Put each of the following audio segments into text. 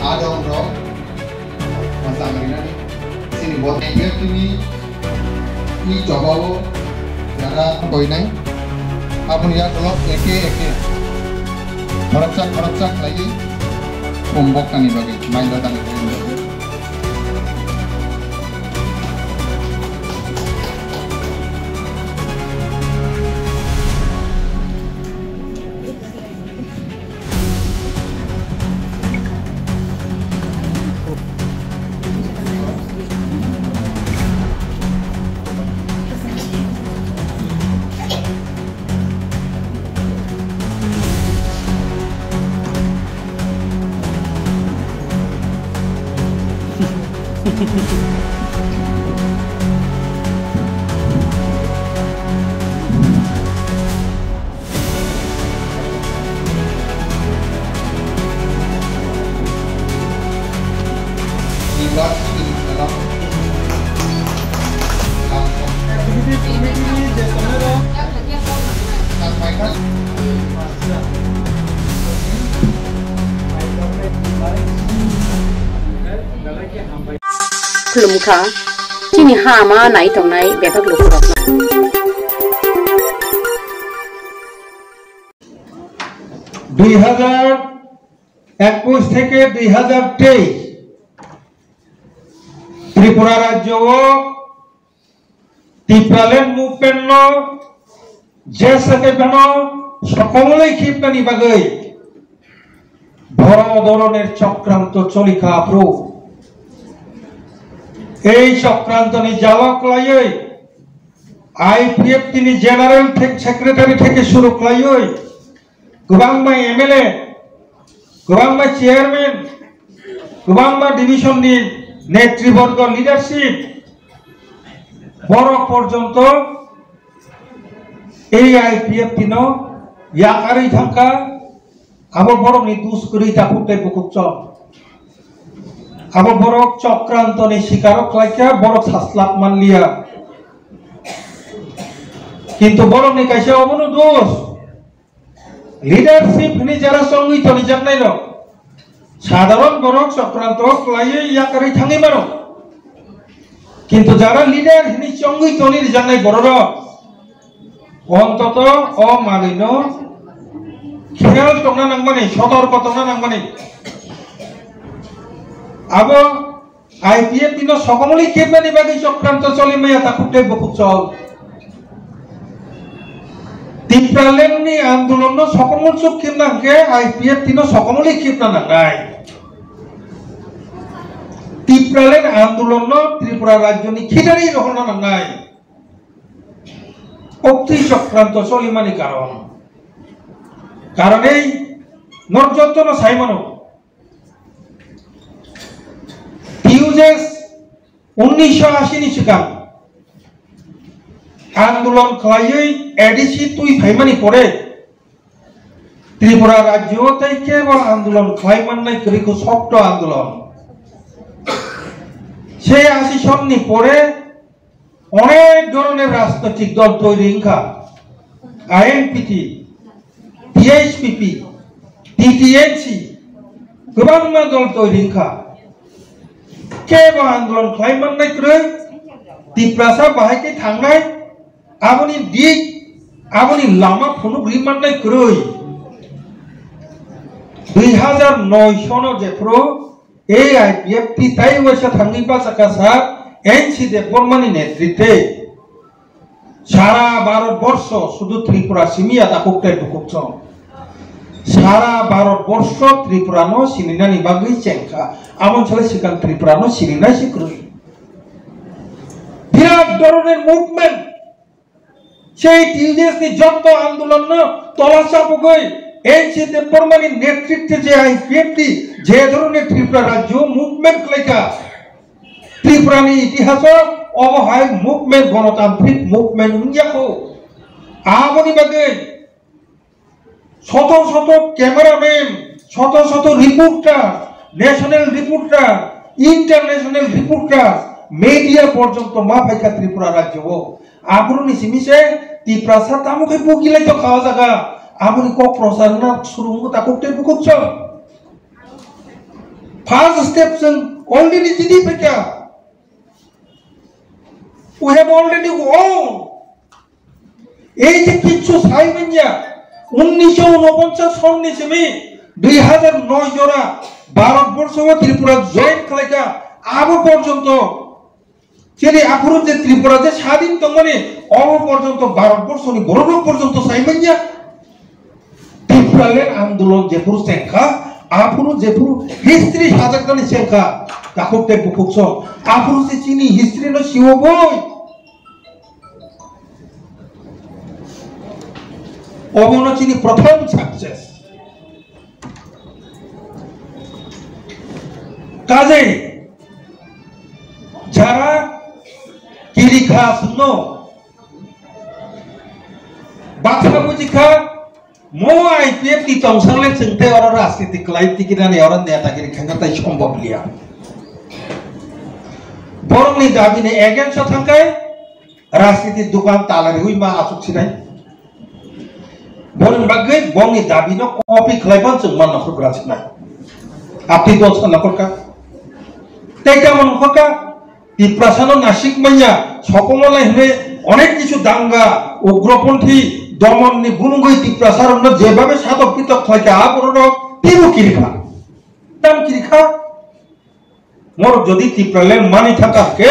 Adong ro masang ini sini buat dia kini ini coba lo cara koi nai apa nih ya kalau eke koroksak lagi kumbok kan ini bagi main datang itu Lumka, kini hama naik tong naik bebek lukurok. 2021 থেকে 2023 ত্রিপুরা রাজ্য টিপ্রালেন্ড movement যে সাথে Ben সকলেই ক্ষিপ্তানি বাগৈ বড় ধরনের চক্রান্ত চলিখা pro এই চক্রান্ত নি জালক লাইয়ে আইপিএফ তিনি জেনারেল সেক্রেটারি থেকে শুরু লাইয়ে गोबां एमएलए गोबां चेयरमैन गोबां डिविजन नि नेतृबर्ग लिडारशिप बड़ पर्यन्त आईपीएफ दिन याकारि थाका आबो बड़ नि दुष्करी ताकुते बुकुच आबो बड़ चक्रांत नि शिकारक लाइका बड़ सासलाक मानलिया किन्तु बड़ नि काइसे अबनो दोष লিডারশিপ নি যারা সংগীত নি জানাই ন সাধারণ বড় চক্রান্ত ক্লাইয়ে ইয়াকারি থাঙ্গি মানো কিন্তু যারা লিডার নি সংগীত নি জানাই বড় অন্তত অমালিন খেয়াল টংনা নাংবানি সতর্ক টংনা নাংবানি আবো আইপিএফ দিন সকমলি কেবানি বাকি চক্রান্ত চলি মাইয়া তাকুতে বহুত চল টিপ্রালেন্ড নি আন্দোলন সকমল চুক্তিম নাকে আইপিএফ দিন সকমলি ক্ষিপ্ত নাগাই টিপ্রালেন্ড আন্দোলন ত্রিপুরা রাজ্য নি খিদারি রহন নাগাই অতি চক্রান্ত চলিমানি কারণ এই নরযত্ন সাইমানো টিউজেস 1980 নি সিকাম आंदोलन खालायै एडिसी तुई फाइमानी पड़े त्रिपुरा राज्य तै केवल आंदोलन खालायमान्नाय करिखौ शक्त आंदोलन से 80 सननि पड़े अनेक धरनेर राजनैतिक दल तैरि हिंखा आईएनपीटी टीएचपीपी टीटीएनसी गोबां दल तैरि हिंखा केवल आंदोलन खालायमान्नाय करै तिप्रासा बाहायके थांनाय आबोनि दिक आबोनि लामा फुनु ग्रिमान्नाय करै 2009 सनो जेफ्रो आईपीएफ टी ताई वैसा थांगिबा साकासा एनसी देवबर्मानि नेतृत्वे सारा भारतवर्ष शुधु त्रिपुरा सिमिया ताकुकते दुकुकच सारा भारतवर्ष त्रिपुरानो सिनिनानि बागै चेंखा आमन छले सिगां त्रिपुरानो सिनिनाय सिख्रुइ बिराट धरनेर मुभमेंट সেই টিউজেস নি যত আন্দোলন তলাশা বগৈ এনসি দেববর্মানি নেতৃত্বে যে আইপিএফটি যে ধরনের ত্রিপুরা রাজ্য মুভমেন্ট লাইকা ত্রিপুরানি ইতিহাস অবহায় মুভমেন্ট গণতান্ত্রিক মুভমেন্ট উঞ্জাকো আবনি বাগে শত শত ক্যামেরাম্যান শত শত reporter national reporter international reporter media পর্যন্ত মাফাইকা ত্রিপুরা রাজ্য আগুনি সিমিসে তিপ্রাসা তামুকে পুকিলাই তো খাওয়া জায়গা amuni ko prosarna surungu takuk te bukuk chom. First step sing already jadi pekya. We have already won. এই যে কিছু সাইমেন্যা 1949 সনে সেমি 2009 জোড়া ভারতবর্ষ ত্রিপুরা জয়েন্ট খালাইকা আবো পর্যন্ত যেনি আফুরু যে ত্রিপুরা যে স্বাধীন তঙ্গনি অব পর্যন্ত ভারতবর্ষনি বড়লোক পর্যন্ত সাইমেন্যা ত্রিপুরালের আন্দোলন যে পুরো সংখ্যা আফুরু যে পুরো হিস্ট্রি সাজাকনি সংখ্যা কাকুতে বুকুছ আফুরু যে চিনি হিস্ট্রি নো শিও বই অবনচিনি প্রথম সাকসেস কাজে যারা কিরিখা শুনো বাথা বুঝিখা মো আইপিএফ টি তংসালে চিন্তে আর রাজনীতি ক্লাইতি কিরানি আর নেতাগিরি খাঙ্গাতাই সম্ভব লিয়া বরংনি দাবিনে এগেন্স্ট থাকায় রাজনীতির দোকান তালারি হুই মা আসুক ছিনাই বরং বাগে বংনি দাবিনো কপি খাইবান जों মান নখরগ্রা ছিনাই আপনি দল সানাকরকা তাই কেমন হকা ত্রিপ্রাসানো নাসিক মাইয়া সকমলাই হয়ে অনেক কিছু দাঙ্গা উগ্রপন্থী দমননি বুনুগই ত্রিপ্রাসারণ্য যেভাবে সাধকৃত খয়কা আবরণ তিরু কিরিখা দাম কিরিখা মোর যদি ত্রিপ্রালেন মানি থাকাকে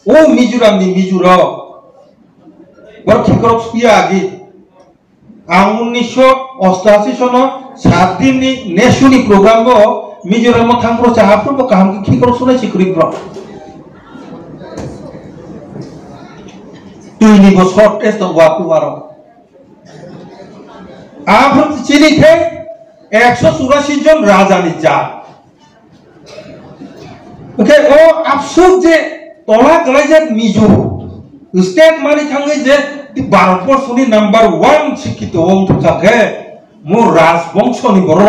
ও মিজোরামনি মিজোর বড় ঠিকরক সুইয়া আগে 1988 সন 7 দিননি নেশনি প্রোগ্রাম মিজোরাম থাংপ্র চাহাপ্র কাহাম কি ঠিকরক শুনাই সিকুরিপ্র তুই নিব শর্ট টেস্ট ওয়াকু বারো আফর চিনিতে 184 জন রাজানি যা ওকে ও আফসোস যে তলা গলাইজাত মিজো স্টেট মানি থাঙ্গে যে ভারতবর্ষনি নাম্বার 1 শিক্ষিত ওং থাকাকে মোর রাজবংশনি বড়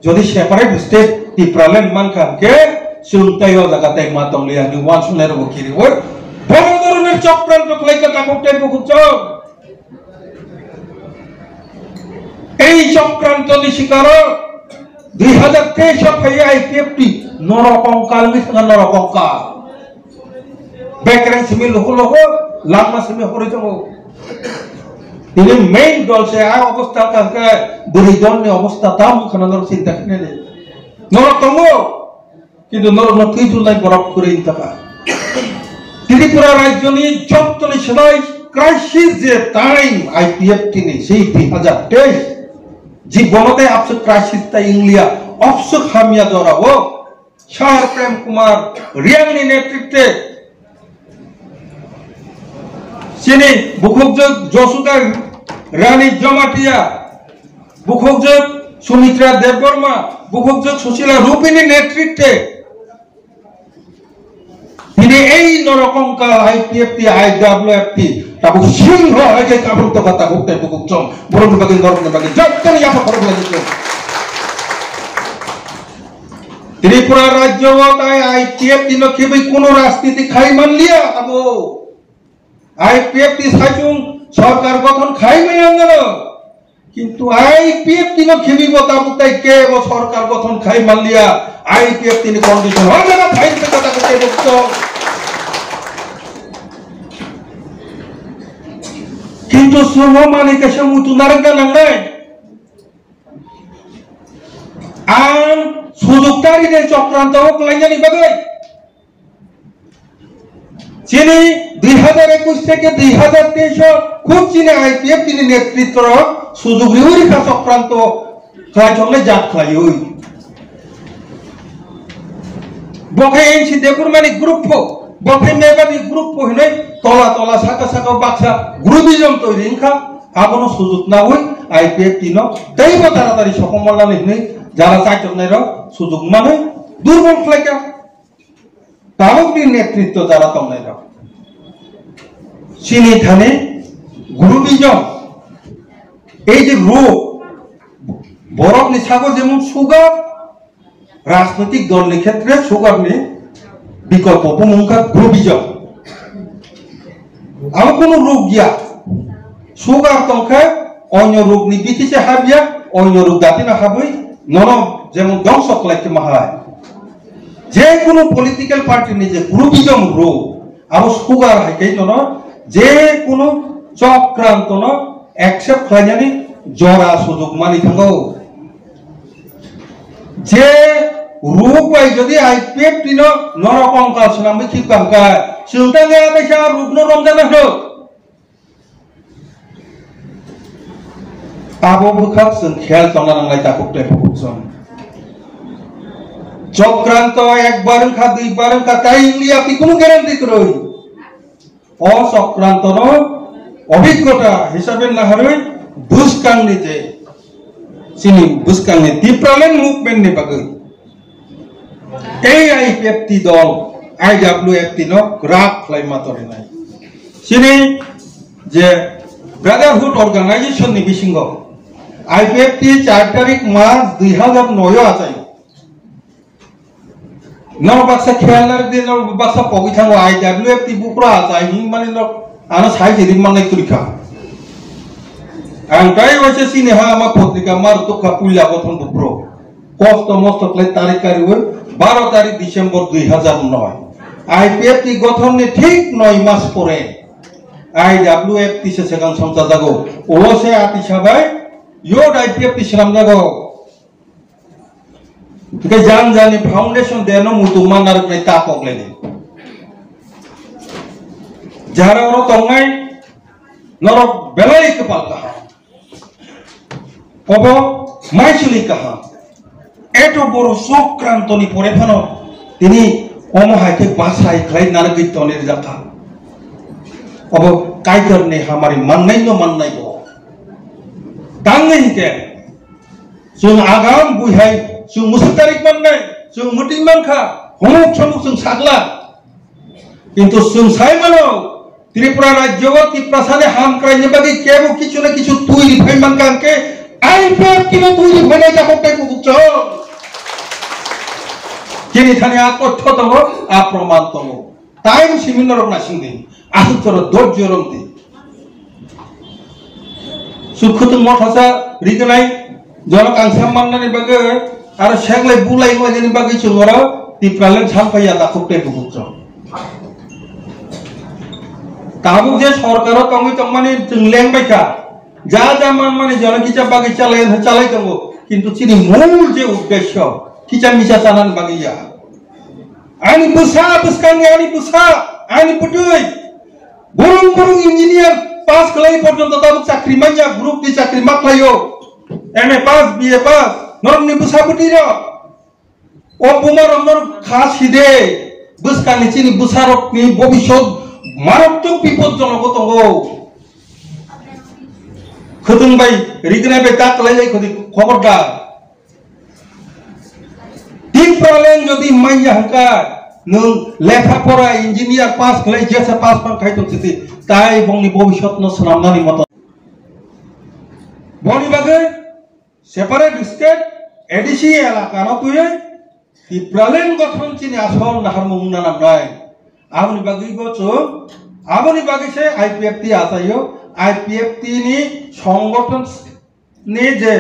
যদি সেপারেট স্টেট ত্রিপুরালেন মানখানকে সুনতাইও জায়গাতে মাতংলিয়া নি ওয়ান শুনের বকিরি ওই বড় ধরনের চক্রান্ত কইকা কাকটের বুকুচ এই চক্রান্ত নি শিকার 2023 ফাইয়া আইপিএফটি নরকঙ্কাল মিথা নরকঙ্কাল বেকরেন সিমি লহলো লামা সিমি হরে যাবো তিনি মেইন দল সে আ অবস্থা কাকে বুড়ি দলনি অবস্থা দাম খানানোর চিন্তা কিনে নে নরতম কিন্তু নরক তুই জুলাই বরফ করে ইন্তাকা ত্রিপুরা রাজ্যনি যতনি সদাই ক্রাইসিস যে টাইম আইপিএফ তিনি সেই 2023 জীবনতে আপসে ক্রাইসিস তাই ইংলিয়া অফসো খামিয়া দ্বারা ও শাহর প্রেম কুমার রিয়াংনি নেতৃত্বে চিনি বুখুকজক যশোদা রানী জমাটিয়া বুখুকজক সুমিত্রা দেববর্মা বুখুকজক সুশীলা রূপিনী নেতৃত্বে তিনি এই নরকঙ্কাল আইপিএফটি আইডব্লিউএফটি তাবু সিংহ হয়ে কাবুত কথা করতে বুকুকচম বরং বাকি নরকন বাকি যতন ইয়াফা করে লাগিছে ত্রিপুরা রাজ্য তাই আইপিএফটি নকিবি কোন রাজনীতি খাই মানলিয়া আবো আইপিএফটি সাইচুং সরকার গঠন খাই মাইয়াঙ্গল কিন্তু আইপিএফটি নকিবিব তাবু তাই কে ও সরকার গঠন খাই মানলিয়া আইপিএফটি নি কন্ডিশন হয় না ফাইল কথা করতে বুকুকচম কিন্তু semua manika semutu narga nangai an sujug tari de চক্রান্ত লাইনানি বাগাই চিনি 2021 থেকে 2023 খুব চিনি আইপিএফ তিনি নেতৃত্ব সুযোগ রিউরি কা চক্রান্ত খাই চলে জাত খাই ওই বকে এনসি দেপুরমানি গ্রুপ বকে মেবানি গ্রুপ হইনে তলা তলা সাকা সাকা বাচ্চা গ্রুপিজম তৈরি ইনকা আবনো সুযোগ না হই আইপিএফ তিন তাইব তাড়াতাড়ি সকমলানি হই যারা চাইতনের সুযোগ মানে দুর্বল ফ্লাইকা তাবকনি নেতৃত্ব যারা তমনের চিনি থানে গ্রুপিজম এই যে রোগ বরফ নিছাগো যেমন সুগার রাজনৈতিক দলের ক্ষেত্রে সুগার নি বিকল্প ভূমিকা গ্রুপিজম আর কোন রোগ গিয়া সুগার তংখে अन्य रूपनि बिथिसे हाबिया अन्य रूप दातिना हाबै ननो जेमन ध्वंस खालायते माहाय जे कोनो पलिटिकल पार्टीनि जे ग्रुपिजम रो आरो सुगार हायकै ननो जे कोनो चक्रान्तनो एक्सेप्ट खालायनानै जरा सुजुग मानि थांगौ जे रूप बाय जदि आईपीएफ तिनो नरकम का सुनाम खिपाम का सुंतांगे आबैसा रूप न रंजाना हो आबो बुखाक जों खेल तंना नांलाय ताकुते फुकसन चक्रांत एकबार खा दुइबार खा ताइली आपनि कोनो ग्यारान्टी करoi अ चक्रांतनो अभिज्ञता हिसाबै नाहरै बुसकांनि जे सिनि बुसकांनि डिप्रेमेन्ट मुभमेन्ट नि बागै AIPFT दल IWFT नो ग्राफ खालायमा तरिनाय सिनि जे ब्रादारहुड अर्गानाइजेशन नि बिसिंगो IPFT 4 तारिख मार्च 2009 आजाय नौ बाक्सा खेलनार दिन नौ बाक्सा पगि थांगो IWFT बुक्रा आजाय नि माने न आना साइ जिरि मांनाय तुरिखा आं ताइ वसे सिनि हा मा पत्रिका मार तुखा पुल्ला गथन बुक्रो कष्ट मस्त क्ले तारिख कारिवो 12 तारिख डिसेम्बर 2009 IPFT गठन ने ठीक 9 मास परे IWFT से सेगां संसा जागो ओसे आति साबाय यो IPFT सिराम जागो के जान जानि फाउंडेशन देनो मुतु मानार नै तापकलेनि जारा रो तंगाय नरक बेलाय कपाल कहा ओबो माइसुली कहा एतो बरो चक्रान्तनि परे फानो तिनि अमहायके बासाय खाय नारगितनि जाखा अब कायदरनि हामारि माननाय न माननाय दो दांनै के जों आगाम बुहाय जों मुसुतारिक माननाय जों मुटिं मानखा हमक समक जों सागला किन्तु जों सायमानो त्रिपुरा राज्य त्रिपुरासाने हामक्रायनि बागै केबो किछु ना किछु तुइरि फायमान कांके IPFT नो तुइरि फायनाय जाखोटे कुकुचो किनि थाने आत्मथ्य दङ आ प्रमाण दङ टाइम सेमिनार नासिंदि आहुतर दर्जरमति सुखुत मथासा रिगनाय जन कांसा माननानि बागै आरो सेगलाय बुलाय गयनि बागै जोंरा तिप्रालेन साफाया दाखुटे बुकुचो ताबु जे सरकार तंगै तंमानि जों लेंबायखा जा जा माने जन किचा बागै चालाय दङ किन्तु चिनि मूल जे उद्देश्य किचा मिसा चानान बागैया आनि बुसा बुसकांनि आनि बुसा आनि पुटुय बुरुं इंजिनियर पास खालाय पर्यन्त दाबो चाकरि माइया ग्रुप नि चाकरि माख्लायो एमए पास बीए पास नरमनि बुसा पुटिर ओ बुमार नर खासिदे बुसकांनि चिनि बुसारकनि भबिष्यत मारात्मक बिपदजनक दङ खदुंबाय रिगनाय बे ताकलाय खदि खबरदार तिप्रालेन जदि माइया हंका नों लेखा परा इंजिनियर पास खालाय जेसा पास पां खायतो थिति ताइ बंनि भबिष्यत न सनामनानि मत बनि बागै सेपारेट स्टेट एडिसी एलाका न तुय तिप्रालेन गठन चिनि आसल नाहार मुंना नामनाय आबनि बागै गचो आबनि बागै से IPFT आसायो IPFT नि संगठन ने जे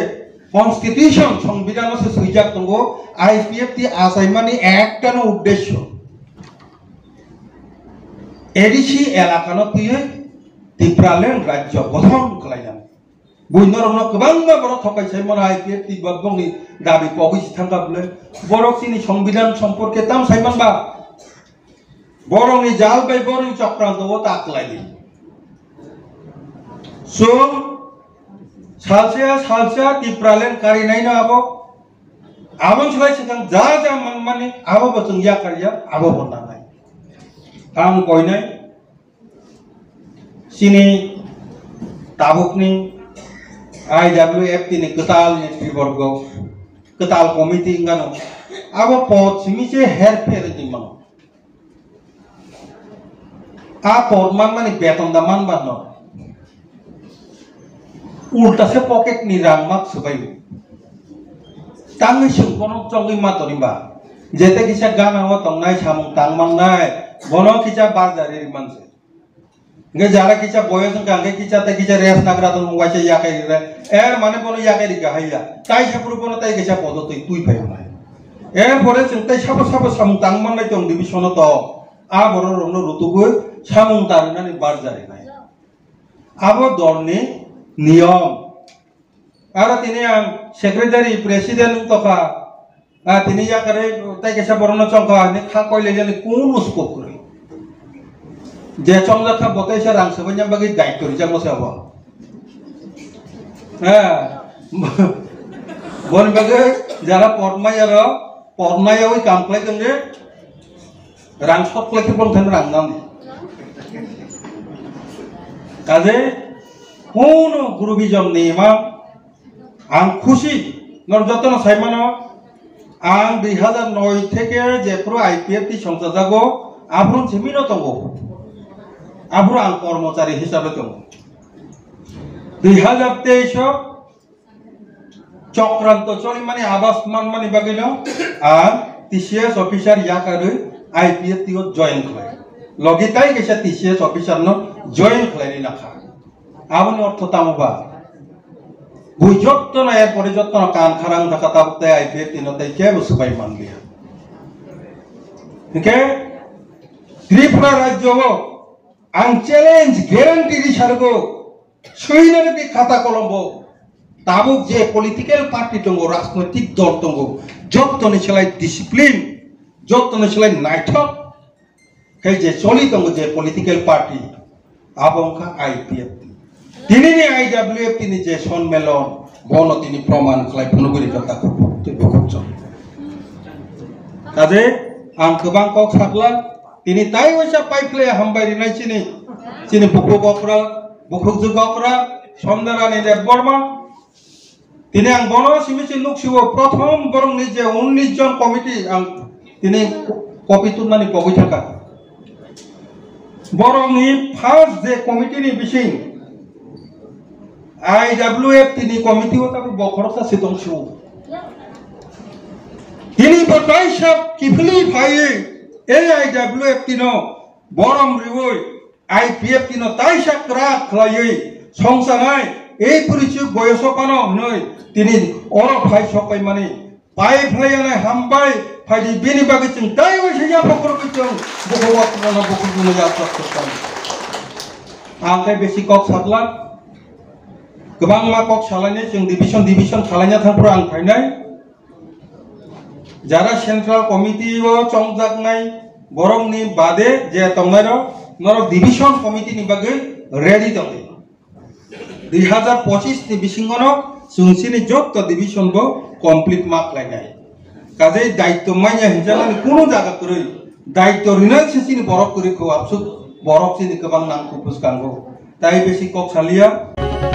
कन्स्टिट्यूशन संविधान से सुइजाक दंगो IPFT आसायमानि एकटानो उद्देश्य एडिसी एलाकानो तुय तिप्रालेन राज्य गठन खालायनाय बुइनरनो गोबां बर थकायसाय मन IPFT बंनि दाबि पगिसि थांगाबले बरकसिनि संविधान सम्पर्के ताम सायमानबा बरंनि जाल बाय बरंनि चक्रान्तव ताकलायनि सो सालसेया तिप्रालेन कारिनाय न आबन सलाय सिगां जा जा माने आबो बचों या कारिया आबो बननाय आं कयनाय सिनि ताबुकनि IWFT नि कताल नेतृवर्ग कताल कमिटि गानो आबो पद सिमिसे हेरफेर दिमान आ पद माने बेतन दामान बानो उल्टा से पॉकेट नि रां माक सबाय तांगै सुखन चंगै मातरिबा जेते किसा गाना व तंनाय सामु तांमांनाय बनो किसा बाजारि मानसे गे जारा किचा बयस गांगे किचा ते किचा रेस नागरा तो वाचे याके रे माने बोनो याके रि गाहाया ताई छापुर बोनो ताई किचा पदो तुई फायो ना परे जों ताई साबो सामुं तांगमाननाय दं डिभिसन तो आ बर रनो रुतुबो सामुं तारनानै बार जारिनाय आबो दलनि नियम आरो तिनि आं सेक्रेटारि प्रेसिडेन्ट तका तिनि याकारे ताई किचा बरनो चंका नि खा कइले जनि कोन स्कोप करे जे चंजाखा बताइसा रां सबैnya bagi दायित्व रिजाम मसाबा बन बगे जरा पदमायाव कामख्लाय जोंने रां सख्लायखौ बंथान रां नाम काजे कोन गुरुबिजम नेमा आं खुशी नर जतन साइमानो आं 2009 থেকে जेफ्रो आईपीएफटी संसाजागो आब्रुन सेमिनो दंगो आब्रु आं कर्मचारी हिसाबै दं 2023 चक्रांत चली माने आवास मान माने बागैनो आं टीसीएस ऑफिसर याकारै आईपीएफटी ओ जॉइन खलाय लगिताय गेसा टीसीएस ऑफिसर न जॉइन खलायनि नाखा आबनि अर्थ तामुबा बुजत्तन एर परिजत्तन कान खारां थाका ताबते आईपीएफटी न ताइके बुसबाय मानलिया ओके त्रिपुरा राज्यबो आं चैलेंज ग्यारंटी रिसारगो सैनानि बे खाता कलमबो ताबुक जे पलिटिकल पार्टी दंगो राजनैतिक दल दंगो जत्तनि सेलाय डिसिप्लिन जत्तनि सेलाय नायथक हे जे चलि दंगो जे पलिटिकल पार्टी आबंखा आईपीएफटी तिनिनि आईडब्ल्यूएफटी नि जे सम्मेलन बनो तिनि प्रमाण खालाय फुनुगुरि कथाखौ बख'बजों काजे आं गोबां कक सागला तिनि ताई वैसा पाइप्ले हामबायरिनाय चिनि बुखुक जुगकरा समदारानि देव बर्मा तिनि आं बनो सिमिसि लुकसिबो प्रथम बरंनि जे 19 जन कमिटी आं तिनि कपि तुननानै बगै थाका बरंनि फार्स्ट जे कमिटिनि बिसिं आईडब्ल्यूएफ तिनि कमिटी ताबो बखरसा सिदंसु तिनि बताय सब किफली Phaye AIWF tino borom riwoi IPF tino taisa krak khlaioi songsangai ei purichu boyosokano hnoi tini oro phai sokai mani pai phlaianai hambai phaidi bini bagi chung tai wai ya pokor chung bogowat nana bokor bunu ya praktekkan angkai besi kok sakla gobang ma kok salanya chung division khalanya thangpura ang phainai jara central committee o chongjaknai borongni bade je tongnaro noro division committee ni bagai ready tongi 2025 ni bisingono sungsini jotto division bo complete mark lainai kaje daitto manya hinjana kuno jaga kuroi daitto rinal sini borok kuri ko absuk borok sini kebang nang kupus kanggo tai besi kok salia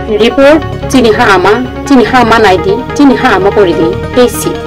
report chini ha ama naidi chini ha ama poridi AC